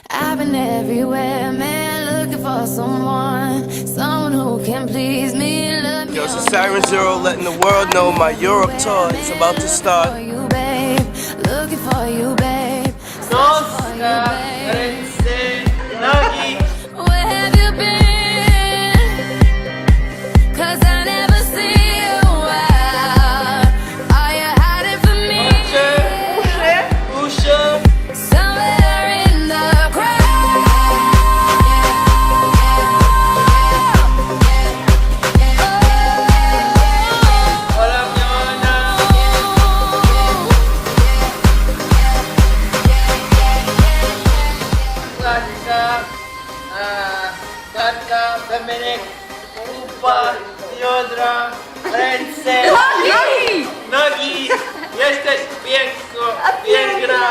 I've been everywhere, man, looking for someone who can please me. Love me. Yo, it's a Siren Zero letting the world know my Europe tour is about to start. For you, babe. Looking for you, babe. Searching for you, babe. Where have you been? 'Cause I never see you out. Are you hiding from me? Somewhere in the crowd. Alam nyo na Katka, Dominic, Upa, Jodra, Ręce, Nogi! Jesteś piękna!